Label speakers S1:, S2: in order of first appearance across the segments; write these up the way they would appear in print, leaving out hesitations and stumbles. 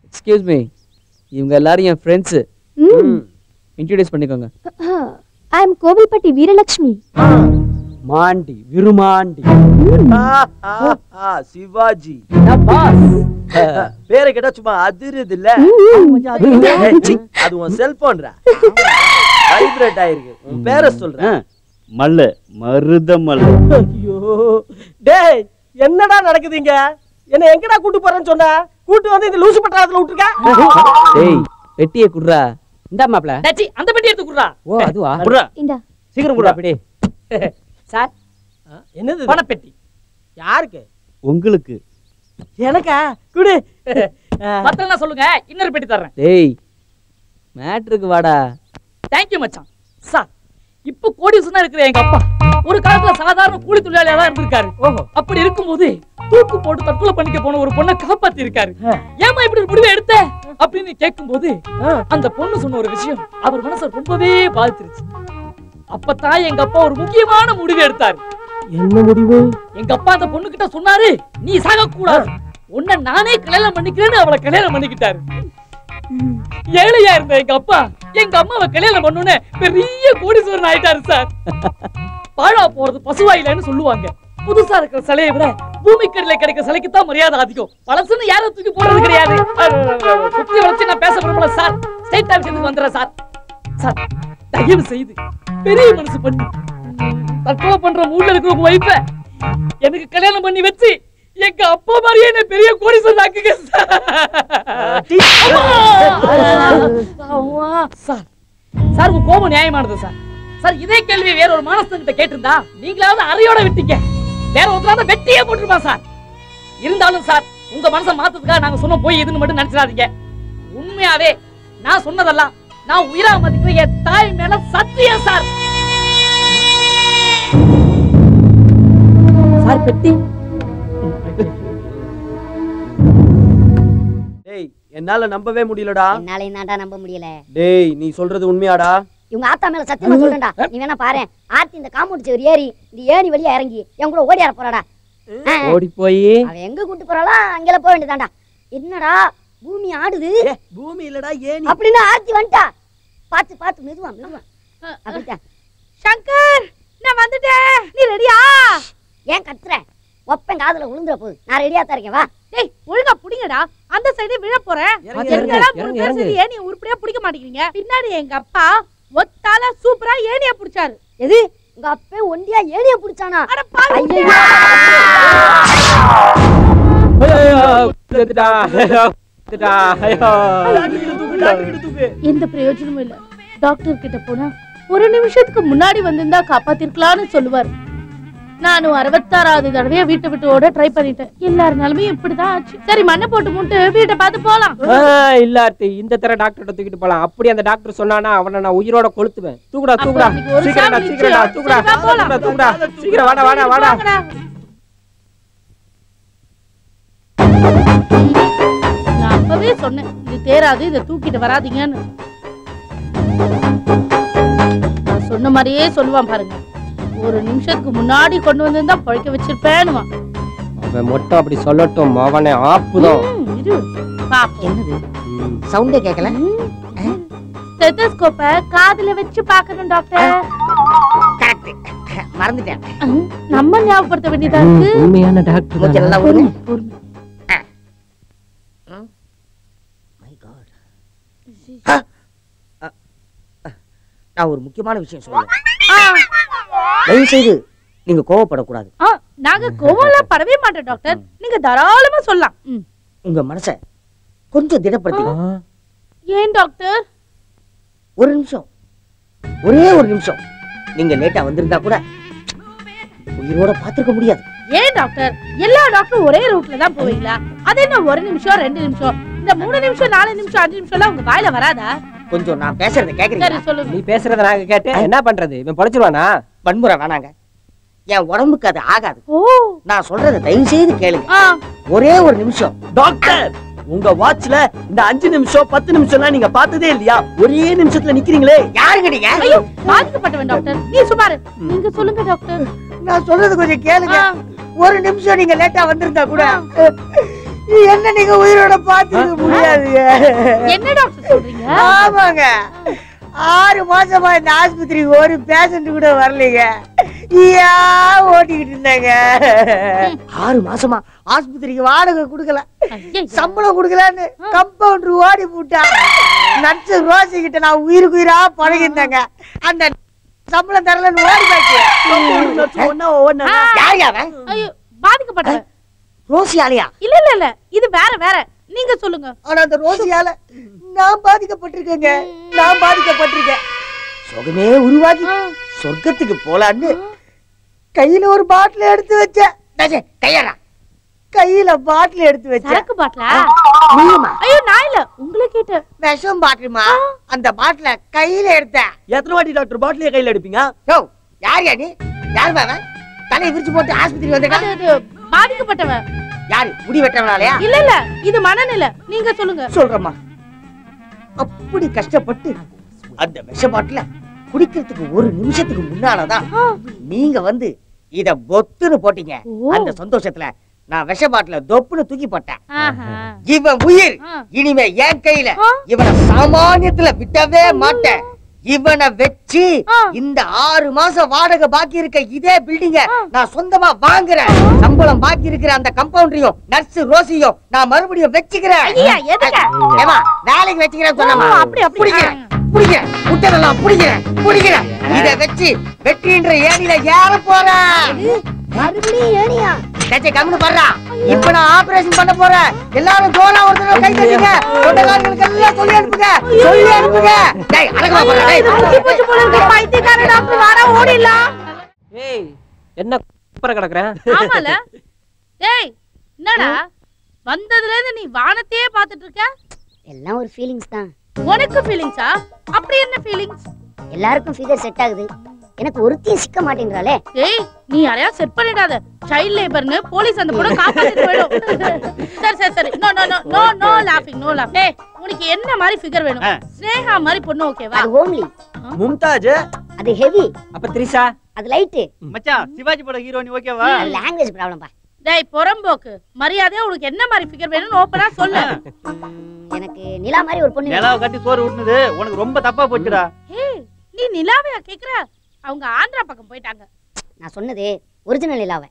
S1: Excuse me, இவங்க எல்லாரும் என் friends. Introduce பண்ணிக்கோங்க.
S2: ஐ அம் கோவில்பட்டி வீரலட்சுமி.
S3: மாண்டி விருமாண்டி.
S4: சிவாஜி.
S1: பாஸ்
S4: பேரை கேட்டா சும்மா அதிருது இல்ல? அது உன் செல்போன்ரா, வைப்ரேட் ஆயிருக்கு. உன் பேரை சொல்றேன்.
S3: மல்ல மருத மல்ல.
S5: ஐயோ டேய், என்னடா நடக்குதுங்க? என்ன எங்கடா கூட்டு போறேன்னு சொன்ன? கூட்டு வந்து இந்த லூசு பட்டாளத்துல விட்டுருக்க.
S1: டேய் பெட்டியை குடுறா.
S3: இந்தா மாப்ள.
S6: டச்சி அந்த பெட்டி எடுத்து குடுறா.
S1: ஓ அதுவா?
S3: குடுறா.
S2: இந்தா.
S3: சீக்கிரம் குடுறா.
S1: அப்படி
S6: சார்
S5: என்னது?
S6: பணப்பெட்டி.
S5: யாருக்கு?
S3: உங்களுக்கு.
S5: எனக்கா? குடு.
S6: மத்தெல்லாம் சொல்லுங்க, இன்னொரு பெட்டி தர்றேன்.
S1: டேய் மேட்ருக்கு வாடா.
S6: தேங்க்யூ மச்சான். சார் இப்போ கோடீஸ்வரனா இருக்கிற எங்க அப்பா ஒரு காலத்துல சாதாரண கூலி தொழிலாளியா தான் இருந்திருக்காரு. அப்படி இருக்கும்போது தூக்கு போட்டு தற்கொலை பண்ணிக்க போன ஒரு பொண்ணை காப்பாத்தி இருக்காரு. ஏமா இப்படி ஒரு முடிவை எடுத்த அப்படின்னு கேட்கும்போது அந்த பொண்ணு சொன்ன ஒரு விஷயம் அவர் மனசை ரொம்பவே பாதிச்சிருச்சு. அப்பதான் எங்க அப்பா ஒரு முக்கியமான முடிவு எடுத்தாரு.
S5: என்ன முடிவு?
S6: எங்க அப்பா அந்த பொண்ணு கிட்ட சொன்னாரு, நீ சாக கூடாது, உன்னை நானே கல்யாணம் பண்ணிக்கிறேன்னு அவளை கல்யாணம் பண்ணிக்கிட்டாரு. ஏழையா இருந்த எங்க அப்பா எங்க அம்மாவை கல்யாணம் பண்ணுனே பெரிய கோடீஸ்வரன் ஆயிட்டாரு சார். பாழா போறது பசுவாயிலன்னு சொல்லுவாங்க. புதுசா இருக்கிற சிலையை விட பூமிக்கடியில கிடைக்கிற சிலைக்கு தான் மரியாதை அதிகம். பழசுன்னு யாரும் தூக்கி போடுறது கிடையாது. சுத்தி வளைச்சு நான் பேச விரும்பல சார். ஸ்டேட் ஆஃபீஸுக்கு வந்துடுறேன் சார். சார் தயவு செய்து பெரிய மனசு பண்ணி தற்கொலை பண்ற மூட்ல இருக்கிற உங்க வைஃப எனக்கு கல்யாணம் பண்ணி வச்சு எங்க அப்பா மாதிரியே என்ன பெரிய கோடீஸ்வரன் ஆக்குங்க சார். சார் உங்க கோபம் நியாயமானது சார். சார் இதே கேள்வி வேற ஒரு மானஸ்தன்கிட்ட கேட்டிருந்தா நீங்களாவது அறையோட விட்டீங்க, வேற ஒருத்தராவது வெட்டியே போட்டுருப்பா சார். இருந்தாலும் சார் உங்க மனசை மாத்ததுக்காக நாங்க சொன்ன போய் இதுன்னு மட்டும் நினைச்சிடாதீங்க. உண்மையாவே நான் சொன்னதெல்லாம் நான் உயிரா மதிக்கிற என் தாய் மேல சத்தியம் சார். சார் பெட்டி.
S4: டேய் என்னால நம்பவே முடியலடா.
S7: என்னால என்னடா நம்ப முடியல?
S4: டேய் நீ சொல்றது உண்மையாடா?
S7: இவங்க ஆத்தா மேல சத்தியமா சொல்றேன்டா. நீ வேணா பாரு, ஆர்த்தி இந்த காம்பவுண்ட் சுவர் ஏறி இந்த ஏணி வழியா இறங்கி என் கூட ஓடியார போறாடா.
S1: ஓடி போய்
S7: அவ எங்க கூட்டு போறாளா அங்கெல்லாம் போக வேண்டியதாண்டா. என்னடா பூமி ஆடுது?
S4: பூமி இல்லடா ஏணி.
S7: அப்படின்னா ஆர்த்தி வந்துட்டா. பாத்து பாத்து மெதுவா மெதுவா. அப்படிதான்.
S2: சங்கர் நான் வந்துட்டேன், நீ ரெடியா?
S7: ஏன் கத்துற? ஒப்பன் காதுல விழுந்துற போகுது. நான் ரெடியா தான் இருக்கேன், வா.
S2: டேய் ஒழுங்கா புடிங்கடா, அந்த சைடே விழ போறேன். எங்கடா மூணு பேர் சரி ஏணி உருப்படியா பிடிக்க மாட்டேங்கிறீங்க. பின்னாடி எங்க அப்பா ஒத்தால சூப்பரா ஏணிய புடிச்சாரு.
S7: எது உங்க அப்பே ஒண்டியா ஏணிய புடிச்சானா?
S2: அட பாரு. எந்த பிரயோஜனமும் இல்ல. டாக்டர் கிட்ட போனா ஒரு நிமிஷத்துக்கு முன்னாடி வந்திருந்தா காப்பாத்திருக்கலாம்னு சொல்லுவார். நானும் 66வது தடவையா வீட்டை விட்டு ஓட ட்ரை பண்ணிட்டேன். எல்லார் நிலைமையும் இப்படிதான் ஆச்சு. சரி மண்ணை போட்டு மூட்டு வீட்டை பார்த்து போலாம்.
S5: இல்லாட்டி இந்த தர டாக்டர் தூக்கிட்டு போலாம். அப்படி அந்த டாக்டர் சொன்னானா அவனை நான் உயிரோட கொளுத்துவேன். தூக்குடா தூக்குடா சீக்கிரம்டா சீக்கிரம்டா தூக்குடா தூக்குடா தூக்குடா சீக்கிரம் வாடா வாடா வாடா.
S2: நான் அப்பவே சொன்னேன் இது தேராது, இதை தூக்கிட்டு வராதீங்கன்னு. நான் சொன்ன மாதிரியே சொல்லுவான் பாருங்க. ஒரு நிமிஷத்துக்கு முன்னாடி கொண்டு வந்திருந்தா பழைக்க வச்சிருப்பேன்னு.
S5: அவன் மட்டும் அப்படி சொல்லட்டும், அவனை ஆப்புதான்.
S7: என்னது சவுண்டே கேட்கல?
S2: ஸ்டெத்தஸ்கோப்பை காதுல வச்சு பார்க்கணும் டாக்டர்.
S7: கரெக்ட், மறந்துட்டேன்.
S2: நம்ம ஞாபகப்படுத்த வேண்டியதா இருக்கு.
S5: உண்மையான டாக்டர்
S7: எல்லாம் ஒரு மை காட். நான் ஒரு முக்கியமான விஷயம் சொல்றேன். தயவு செய்து நீங்க கோவப்படக்கூடாது.
S2: நாங்க கோவம்லாம் படவே மாட்டோம் டாக்டர், நீங்க தாராளமா சொல்லலாம்.
S7: உங்க மனச கொஞ்சம் திடப்படுத்தி.
S2: ஏன் டாக்டர்?
S7: ஒரு நிமிஷம், ஒரே ஒரு நிமிஷம் நீங்க லேட்டா வந்திருந்தா கூட உயிரோட பாத்துக்க முடியாது.
S2: ஏன் டாக்டர் எல்லா டாக்டரும் ஒரே ரூட்ல தான் போவீங்களா? அது என்ன ஒரு நிமிஷம் 2 நிமிஷம், இந்த 3 நிமிஷம் 4 நிமிஷம் 5 நிமிஷம்லாம் உங்க வாயில வராதா?
S7: கொஞ்சம் நான் பேசுறத கேக்குறீங்க?
S2: சரி சொல்லுங்க.
S5: நீ பேசுறத நாங்க கேட்டு என்ன பண்றது? இவன் பொழைச்சிருவானா?
S7: வன்முறை வேணாங்க, என் உடம்புக்கு அது ஆகாது.
S2: ஓ
S7: நான் சொல்றத தயவு செய்து கேளுங்க. ஒரே ஒரு நிமிஷம்.
S4: டாக்டர் உங்க வாட்ச்ல இந்த 5 நிமிஷம் 10 நிமிஷம்லாம் நீங்க பார்த்ததே இல்லையா? ஒரே நிமிஷத்துல நிக்கிறீங்களே,
S7: யாருங்க நீங்க?
S2: ஐயோ பாதிக்கப்பட்டவன் டாக்டர், நீ சுமாரு. நீங்க சொல்லுங்க டாக்டர்.
S7: நான் சொல்றது கொஞ்சம் கேளுங்க. ஒரு நிமிஷம் நீங்க லேட்டா வந்திருந்தா கூட என்ன நீங்க உயிரோட பாத்துக்க முடியாதுங்க.
S2: என்ன டாக்டர் சொல்றீங்க?
S7: ஆமாங்க, 6 மாசமா இந்த ஆஸ்பத்திரிக்கு ஒரு பேஷண்ட் கூட வரலைங்க. ஓட்டிக்கிட்டு இருந்தாங்க. 6 மாசமா ஆஸ்பத்திரிக்கு வாடகை கொடுக்கல, சம்பளம் கொடுக்கலன்னு கம்பவுண்டர் ஓடி போட்டா. நர்ஸ் ரோசி கிட்ட நான் உயிருக்கு உயிரா பழகிருந்தாங்க. அந்த சம்பளம் தரலன்னு ஓடி போயிடுச்சு.
S2: ஐயோ, பாதிக்கப்பட்டவன்
S7: ரோசியாலையா?
S2: இல்ல இல்ல இல்ல, இது வேற வேற. நீங்க சொல்லுங்க.
S7: ஆனா அந்த ரோசியால நான் பாதிக்கப்பட்டிருக்கேங்க. நான் பாதிக்கப்பட்டிருக்கேன். சுகமே உருவாக்கி சொர்க்கத்துக்கு போலான்னு கையில ஒரு பாட்டில் எடுத்து வச்சேன். கையடா, கையில பாட்டில் எடுத்து வச்சேன்.
S2: சரக்கு பாட்டிலா?
S7: நீமா?
S2: ஐயோ, நான் இல்ல, உங்களை கேட்டேன்.
S7: விஷம் பாட்டிலுமா? அந்த பாட்டில கையில எடுத்தேன்.
S4: எத்தனை வாட்டி டாக்டர் பாட்டிலே கையில எடுப்பீங்க?
S7: யோ, யார் நீ? யார் பாவன்? தலையை விரிச்சு போட்டு ஆஸ்பத்திரி வந்திருக்கான்.
S2: அது பாதிக்கப்பட்டவன்.
S7: யாரு? முடி வெட்டவனாலயா?
S2: இல்ல இல்ல, இது மனநிலை. நீங்க சொல்லுங்க.
S7: சொல்றேம்மா. அப்படி கஷ்டப்பட்டு அந்த விஷ பாட்டில குடிக்கிறதுக்கு ஒரு நிமிஷத்துக்கு முன்னாலதான் நீங்க வந்து இத பொத்துன்னு போட்டீங்க. அந்த சந்தோஷத்துல நான் விஷ பாட்டில தொப்புன்னு தூக்கி போட்டேன். இவன் உயிர் இனிமே என் கையில. இவனை சாமானியத்துல விட்டவே மாட்டேன். இவனை வச்சு இந்த 6 மாசம் வாடகை பாக்கி இருக்க இதே பில்டிங்க நான் சொந்தமா வாங்குறேன். சம்பளம் பாக்கி இருக்கிற அந்த கம்பவுண்டரையும் நர்ஸ் ரோசியும் நான் மறுபடியும் வச்சுக்கிறேன். வேலைக்கு வச்சுக்கிறேன் சொன்னமா? புடிக்கிறேன், முட்டதெல்லாம் புடிக்கிறேன். இத வச்சு வெற்றின்ற ஏணியில ஏற போறேன். மறுபடியும் ஏணியா? கம்முனு பாடுறா. இப்ப நான் ஆபரேஷன் பண்ண போறேன். எல்லாரும் ஜோரா ஒரு தடவை கை தட்டுங்க. சொந்தக்காரங்களுக்கு எல்லாம் சொல்லி அனுப்புங்க. டேய், அடங்கமா போறா. டேய்,
S2: பூச்சி போல இருக்க பைத்தியக்கார டாக்டர் வாடா, ஓடிடலாம்.
S5: ஏய், என்ன குப்பற கிடக்குறேன்?
S2: ஆமால. ஏய், என்னடா வந்ததுல இருந்து நீ வானத்தையே பாத்துட்டு இருக்க?
S8: எல்லாம் ஒரு ஃபீலிங்ஸ் தான்.
S2: உனக்கு ஃபீலிங்ஸா? அப்படி என்ன ஃபீலிங்ஸ்?
S8: எல்லாருக்கும் ஃபிகர் செட் ஆகுது, எனக்கு ஒருத்தையும் சிக்க மாட்டேங்கறாளே.
S2: ஏய், நீ யாரையா செட் பண்ணிடாத. சைல்ட் லேபர்னு போலீஸ் அந்த பொண்ண காப்பாத்திட்டு போய்டும். சரி. நோ லாஃபிங். டேய், உனக்கு என்ன மாதிரி ஃபிகர் வேணும்? ஸ்னேகா மாதிரி பொண்ணு ஓகேவா?
S8: அது ஹோம்லி.
S4: மும்தாஜ்
S8: அது ஹெவி.
S5: அப்ப த்ரிஷா
S8: அது லைட்.
S3: மச்சான், சிவாஜி பட ஹீரோனி ஓகேவா?
S8: லாங்குவேஜ் ப்ராப்ளம் பா.
S2: டேய் பொறம்போக்கு, மரியாதையா உனக்கு என்ன மாதிரி ஃபிகர் வேணும்னு ஓபனா சொல்லு.
S8: எனக்கு நிலா மாதிரி ஒரு பொண்ணு.
S3: நிலாவை கட்டி சோறு ஊட்டுனது உனக்கு ரொம்ப தப்பா போச்சுடா.
S2: ஏய், நீ நிலாவையா கேக்குற? அவங்க ஆந்திரா பக்கம் போயிட்டாங்க.
S8: நான் சொன்னது ஒரிஜினல் நிலாவை.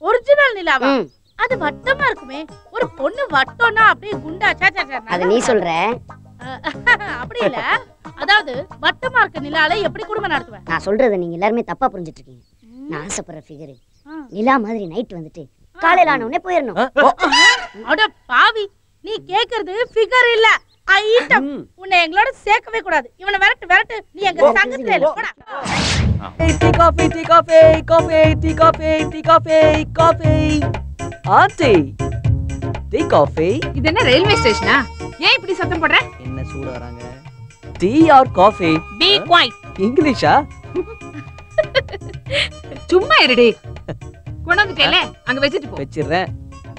S2: ஒரிஜினல் நிலாவா? அது வட்டமா இருக்குமே. ஒரு பொண்ணு வட்டம்னா அப்படியே குண்டா
S8: அது நீ சொல்ற.
S2: அப்படி இல்ல, அதாவது வட்டமா இருக்க நிலால எப்படி குடும்பம் நடத்துவேன்?
S8: நான் சொல்றதை நீங்க எல்லாரும் தப்பா புரிஞ்சிட்டு இருக்கீங்க. நான் ஆசைப்படுற ஃபிகர் நிலா மாதிரி நைட் வந்துட்டு காலையில ஆன உடனே போயிடணும்.
S2: அட பாவி, நீ கேக்குறது ஃபிகர் இல்ல, ஐட்டம். உன்னை எங்களோட சேர்க்கவே கூடாது. இவனை விரட்டு. நீ எங்க சங்கத்துல இல்ல. போடா.
S4: Coffee aunty, tea coffee.
S9: இது என்ன ரயில்வே ஸ்டேஷனா? ஏன் இப்படி சத்தம் போடுற?
S4: என்ன சூட வராங்க? Tea or coffee?
S2: Be quiet.
S4: இங்கிலீஷா?
S9: சும்மா இருடி. கொண்டாந்துட்டேல, அங்க வச்சிட்டு போ.
S4: வெச்சிரேன்.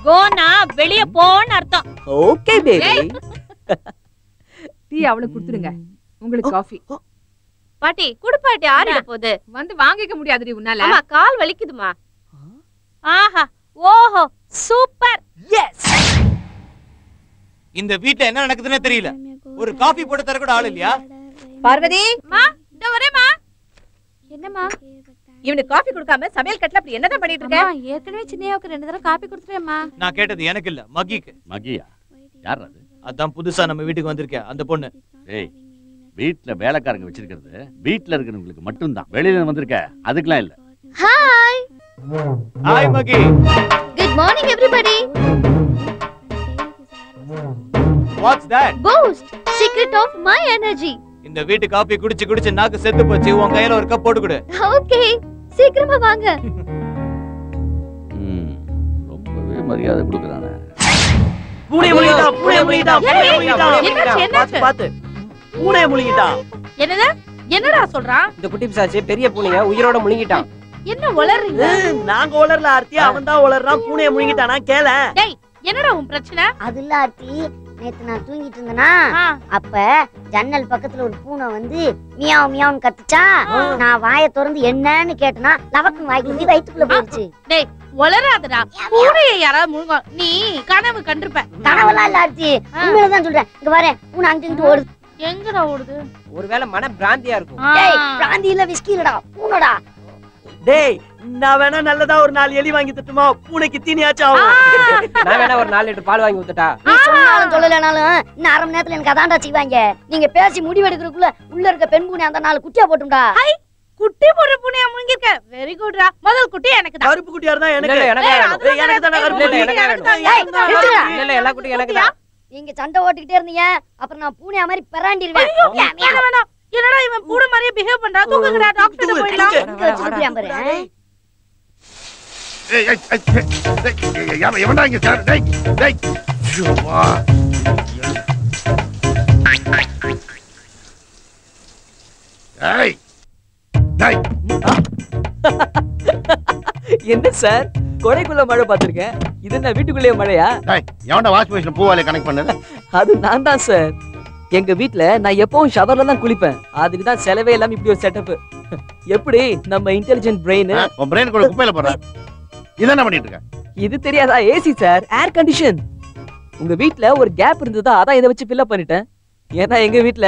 S2: கோனா வெளிய போன்னு அர்த்தம்.
S4: Okay baby.
S9: டீ அவளுக்கு கொடுத்துடுங்க. உங்களுக்கு காஃபி.
S2: பாட்டி குடு பாட்டி, ஆறிட போகுது.
S9: வந்து வாங்கிக்க முடியாதுடி உன்னால.
S2: அம்மா கால் வலிக்குதுமா. ஆஹா, ஓஹோ, சூப்பர். எஸ்.
S10: இந்த வீட்ல என்ன நடக்குதுன்னே தெரியல. ஒரு காபி போட்டு தர கூட ஆள் இல்லையா?
S9: பார்வதி,
S2: மா, இந்த வரேம்மா.
S9: என்னம்மா?
S2: இவனுக்கு காபி கொடுக்காம சமையல் கட்டல அப்படி என்னதான் பண்ணிட்டு இருக்க?
S9: ஏற்கனவே சின்னையாவுக்கு 2 தடவை காபி கொடுத்துட்டேம்மா.
S10: நான் கேட்டது எனக்கு இல்ல, மகிக்கு.
S3: மகியா? யார் அது?
S10: அதான் புதுசா நம்ம வீட்டுக்கு வந்திருக்கேன் அந்த பொண்ணு.
S3: ஏய், வீட்ல வேலைக்காரங்க வச்சிருக்கிறது வீட்ல இருக்கிறவங்களுக்கு மட்டும்தான். வெளியில வந்திருக்க அதுக்கெல்லாம் இல்ல.
S2: Hi.
S10: Hi Magi.
S2: Good morning everybody.
S10: What's that?
S2: Boost, secret of my energy.
S10: இந்த வீட்டு காபி குடிச்சு குடிச்சு நாக்கு செத்து போச்சு. உன் கையில ஒரு கப் போட்டு கொடு.
S2: ஓகே, சீக்கிரமா வாங்க.
S3: ரொம்பவே மரியாதை கொடுக்கறானே.
S4: பூனை முழுங்கிட்டான். பாத்து பூனை முழுங்கிட்டான்.
S2: என்னடா சொல்றான்?
S5: இந்த குட்டி பிசாசு பெரிய பூனைய உயிரோட முழுங்கிட்டான்.
S2: என்ன உளறீங்க?
S4: நாங்க உளறல ஆர்த்தி, அவன் தான் உளறான். பூனைய முழுங்கிட்டானா கேள.
S2: டேய், என்னடா உன் பிரச்சனை?
S8: அது இல்ல ஆர்த்தி, நேத்து நான் தூங்கிட்டு இருந்தேனா, அப்ப ஜன்னல் பக்கத்துல ஒரு பூனை வந்து மியாவ் மியாவ்னு கத்துச்சா. நான் வாயை திறந்து என்னன்னு கேட்டனா லவக்கு வாய்க்கு வயித்துக்குள்ள போயிடுச்சு.
S2: டேய், வளராதடா. பூனையை யாராவது முழுங்க நீ கனவு கண்டிருப்ப.
S8: கனவெல்லாம் இல்ல ஆர்த்தி, உண்மையிலதான் சொல்றேன். இங்க வரேன், பூனை அங்கிட்டு ஓடுது.
S2: எங்கடா ஓடுது?
S5: ஒருவேளை மன பிராந்தியா இருக்கும்.
S8: டேய், பிராந்தி இல்ல விஸ்கி இல்லடா, பூனைடா.
S4: டேய், நான் வேணா நல்லதா ஒரு 4 எலி வாங்கி தட்டுமா? பூனைக்கு தீனியாச்சும்
S5: நான் வேணா ஒரு 4 லிட்டர் பால் வாங்கி ஊத்தட்டா?
S8: நீ சொன்னாலும் சொல்லலனாலும் இன்னும் 1/2 மணி நேரத்துல எனக்கு அதான்டா செய்வாங்க. நீங்க பேசி முடிவெடுக்கிறதுக்குள்ள உள்ள இருக்க பெண் பூனை அந்த 4 குட்டியா போட்டும்டா.
S2: குட்டி போடுற பூனையா முழுங்கிருக்க. வெரி குட்ரா. முதல் குட்டி எனக்கு தான்.
S4: கருப்பு குட்டியா இருந்தா எனக்கு.
S5: இல்ல, எனக்கு வேணும்.
S4: எனக்கு தான கருப்பு குட்டி.
S5: இல்ல எல்லா குட்டியும் எனக்கு தான்.
S8: நீங்க சண்டை ஓட்டிக்கிட்டே இருந்தீங்க, அப்புறம் நான் பூனையா மாதிரி பெறாண்டிடுவேன்.
S2: வேணாம். என்னடா இவன் பூனை மாதிரியே பிஹேவ் பண்றா? தூக்குங்கடா, டாக்டர் போயிடலாம்.
S8: எங்க வச்சிருக்கேன் பாரு.
S3: எவன்டா இங்க சார்? டேய் டேய் ஐயோவா. டேய் டேய்
S1: என்ன சார், கொடைக்குள்ள மழை பார்த்திருக்கேன், இது என்ன வீட்டுக்குள்ளேயே மழையா?
S3: டேய் எவன்டா வாஷ் மிஷின் பூவாலே கனெக்ட் பண்ணது?
S1: அது நான் தான் சார். எங்க வீட்ல நான் எப்பவும் ஷவர்ல தான் குளிப்பேன். அதுக்கு தான் செலவே இல்லாம இப்படி ஒரு செட்டப். எப்படி நம்ம இன்டெலிஜென்ட் பிரெயின்
S3: உன் பிரெயின் கூட குப்பையில போறா? இதென்ன பண்ணிட்டு இருக்க?
S1: இது தெரியாதா? AC sir, air condition. உங்க வீட்ல ஒரு கேப் இருந்ததா, அதான் இதை வச்சு ஃபில் பண்ணிட்டேன். ஏன்னா எங்க வீட்ல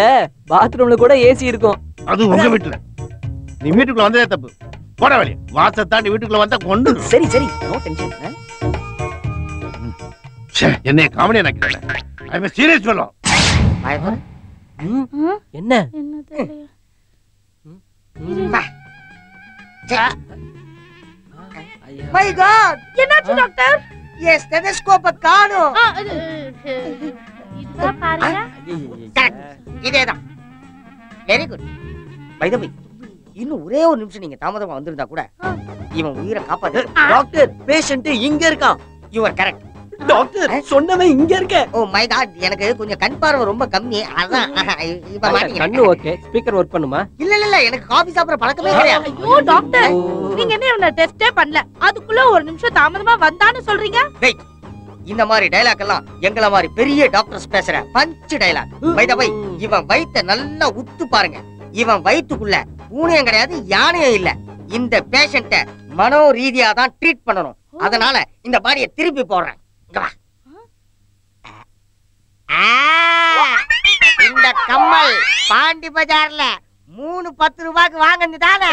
S1: பாத்ரூம்ல கூட ஏசி இருக்கும்.
S3: அது உங்க வீட்டுல. நீ வீட்டுக்குள்ள வந்ததே தப்பு. போட வெளிய. வாச தாண்டி வீட்டுக்குள்ள வந்தா கொண்டு.
S1: சரி சரி, நோ டென்ஷன்.
S3: என்னைய காமெடி நினைக்கிறேன். ஐ அம் சீரியஸ் ஃபெல்லோ.
S5: என்ன
S2: என்ன தெரியல.
S7: மை காட்,
S2: என்னாச்சு டாக்டர்?
S7: என் ஸ்டெதஸ்கோப்பை காணோம்.
S2: இதுதான் பாருங்க.
S7: இதேதான். Very good. பை தி வே, இன்னும் ஒரே ஒரு நிமிஷம் நீங்க தாமதமா வந்திருந்தா கூட இவன் உயிரை காப்பாத்து.
S4: டாக்டர், பேஷண்ட் இங்க இருக்கான்.
S7: You are correct.
S4: டாக்டர், சொன்னவன் இங்க இருக்க.
S7: ஓ மை காட், எனக்கு கொஞ்சம் கண் பார்வை ரொம்ப கம்மி. அதான் இப்ப மாட்டீங்க.
S5: கண்ணு ஓகே, ஸ்பீக்கர் ஒர்க் பண்ணுமா?
S7: இல்ல எனக்கு காபி சாப்பிடுற பழக்கமே கிடையாது.
S2: ஐயோ டாக்டர், நீங்க என்ன இவனை டெஸ்டே பண்ணல, அதுக்குள்ள ஒரு நிமிஷம் தாமதமா வந்தான்னு சொல்றீங்க?
S7: வெயிட், இந்த மாதிரி டயலாக் எல்லாம் எங்கள மாதிரி பெரிய டாக்டர்ஸ் பேசுற பஞ்ச் டயலாக். பை தி வே, இவன் வயித்தை நல்லா உத்து பாருங்க. இவன் வயித்துக்குள்ள பூனையும் கிடையாது, யானையும் இல்ல. இந்த பேஷண்ட மனோ ரீதியா தான் ட்ரீட் பண்ணணும். அதனால இந்த பாடியை திருப்பி போடுறேன். இங்க வா. இந்த கம்மல் பாண்டி பஜார்ல 3 10 ரூபாய்க்கு வாங்கினதானே?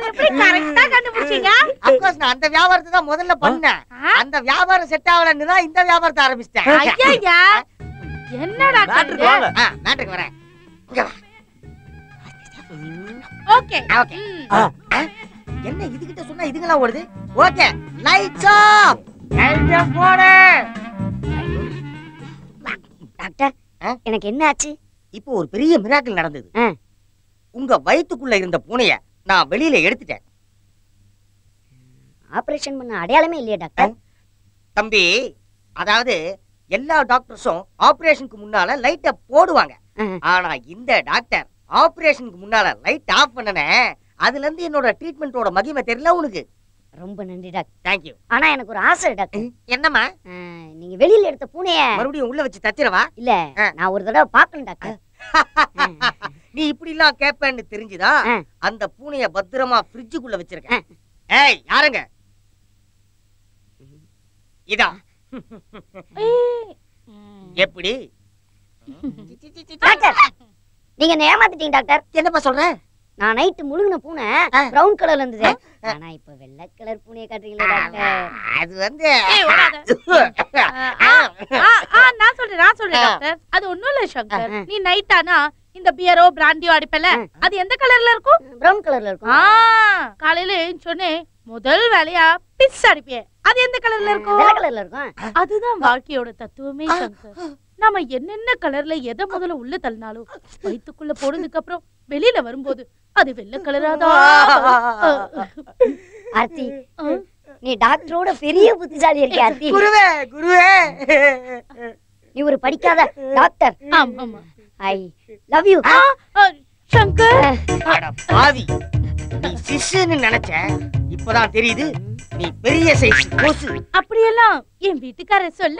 S2: எப்படி கரெக்ட்டா கண்டுபிடிச்சீங்க?
S7: அப்கோர்ஸ் நான் அந்த வியாபாரத்தை தான் முதல்ல பண்ணேன். அந்த வியாபாரம் செட் ஆகலன்னு தான் இந்த வியாபாரத்தை ஆரம்பிச்சிட்டேன்.
S2: ஐயா, என்னடா
S4: டாக்டர் வாங்க.
S7: நாட்டுக்கு வரேன். இங்க வா.
S2: Okay
S7: okay. என்ன இதுகிட்ட சொன்னா இதுங்கலாம் ஓடுது? Okay, lights off. லைட்ஸ் போடு.
S8: டாக்டர், எனக்கு என்ன ஆச்சு?
S7: இப்போ ஒரு பெரிய மிராக்கிள் நடந்தது. உங்க வயித்துக்குள்ள இருந்த பூனைய நான் வெளியில எடுத்துட்டேன்.
S8: ஆபரேஷன் பண்ண அடையாளமே இல்லையா டாக்டர்?
S7: தம்பி, அதாவது எல்லா டாக்டர்ஸும் ஆபரேஷனுக்கு முன்னால லைட்ட போடுவாங்க. ஆனா இந்த டாக்டர் ஆபரேஷனுக்கு முன்னால லைட் ஆஃப் பண்ணனே. அதுல இருந்து என்னோட ட்ரீட்மெண்டோட மகிமை தெரியல உனக்கு?
S8: ரொம்ப நன்றி டாக்டர்.
S7: Thank you.
S8: ஆனா எனக்கு ஒரு ஆசை டாக்டர்.
S7: என்னம்மா?
S8: நீங்க வெளியில எடுத்த பூனைய
S7: மறுபடியும் உள்ள வச்சு தச்சிரவா?
S8: இல்ல, நான் ஒரு தடவை பார்க்கணும் டாக்டர்.
S7: நீ இப்படி எல்லாம் கேப்பேன்னு தெரிஞ்சுதா அந்த பூனைய பத்திரமா ஃப்ரிட்ஜுக்குள்ள வச்சிருக்கேன். ஏய், யாருங்க? இதா. எப்படி?
S8: டாக்டர், நீங்க என்ன ஏமாத்திட்டீங்க டாக்டர்.
S7: என்னப்பா சொல்ற?
S8: நான் நைட் முழுங்கின பூனை பிரவுன் கலர்ல இருந்தது. ஆனா இப்ப வெள்ளை கலர் பூனையை காட்டுறீங்களா டாக்டர்?
S7: அது வந்து
S2: நான் சொல்றேன் டாக்டர். அது ஒண்ணும் இல்ல சங்கர். நீ நைட் ஆனா இந்த பியரோ பிராண்டியோ அடிப்பல, அது எந்த கலர்ல இருக்கும்?
S8: பிரவுன் கலர்ல இருக்கும்.
S2: காலையில சொன்னே முதல் வேலையா பிஸ் அடிப்பியே, அது எந்த கலர்ல இருக்கும்?
S8: வெள்ளை கலர்ல இருக்கும்.
S2: அதுதான் வாழ்க்கையோட தத்துவமே சங்கர். நாம என்னென்ன கலர்ல எதை முதல்ல உள்ள தள்ளினாலும் வயித்துக்குள்ள போனதுக்கு அப்புறம் வெளியில வரும்போது அது வெள்ளை கலராதான்.
S8: ஆர்த்தி, நீ டாக்டரோட பெரிய புத்திசாலி இருக்க ஆர்த்தி.
S7: குருவே குருவே,
S8: நீ ஒரு படிக்காத டாக்டர்.
S2: ஆமா,
S8: ஐ லவ் யூ
S2: சங்கர்.
S7: அட பாவி, நீ சிஷ்யன்னு நினைச்ச, இப்பதான் தெரியுது நீ பெரிய சைஸ் கொசு.
S2: அப்படியெல்லாம் என் வீட்டுக்காரர் சொல்ல